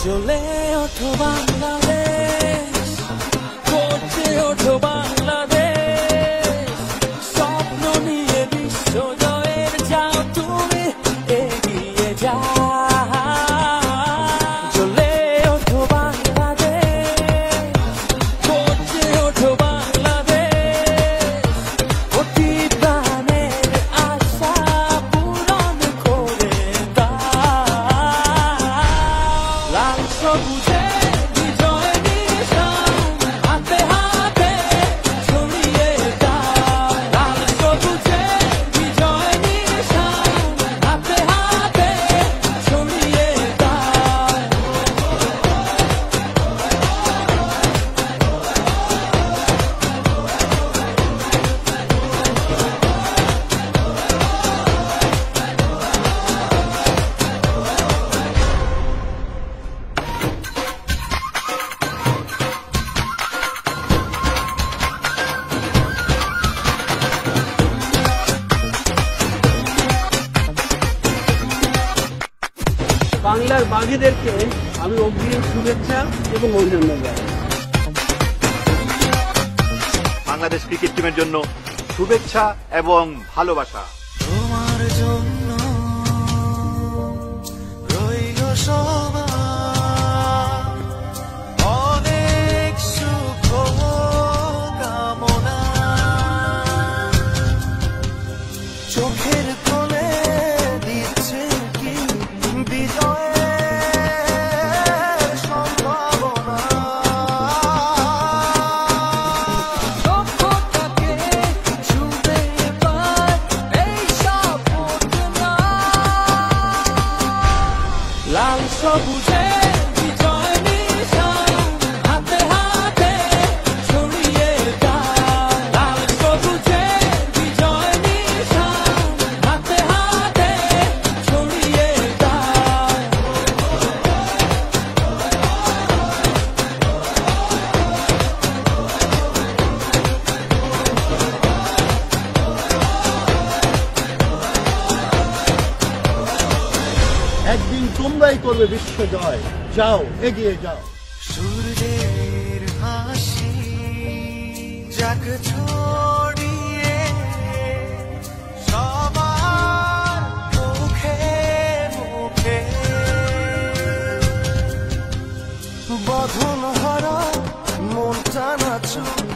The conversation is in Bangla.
জ্বলে ওঠো বাংলাদেশ, গর্জে ওঠো বাংলাদেশ, স্বপ্ন নিয়ে বিশ্ব জয়ের যাও তুমি এগিয়ে যাও। জ্বলে ওঠো বাংলাদেশ, গর্জে ওঠো বাংলাদেশ, অতি প্রাণের আশা পূরণ করে দাও। লাল সবুজে বিজয় নিশান হাতে হাতে ছড়িয়ে দাও। লাল সবুজে বিজয় নিশান হাতে হাতে ছড়িয়ে দাও। বাংলার বাঘেদেরকে আমি অগ্রিম শুভেচ্ছা এবং অভিনন্দন জানাই। বাংলাদেশ ক্রিকেট টিমের জন্য শুভেচ্ছা এবং ভালোবাসা। তোমার জন্য রইল সবার অনেক সুখ কামনা। চোখের কোলে দিচ্ছে কি বিজয়ের সম্ভাবনা। লক্ষ্যটাকে ছুঁবে এবার এই সাপোর্টনা। লাল সবুজে বিজয় নিশান হাতে হাতে ছড়িয়ে দাও। লাল সবুজে বিজয় নিশান হাতে হাতে ছড়িয়ে দাও। একদিন তোমরাই করবে বিশ্ব জয়। যাও, এগিয়ে যাও। সূর্যের হাসি যাক ছড়িয়ে সবার মুখে মুখে। বধন হারা মনটা নাচুক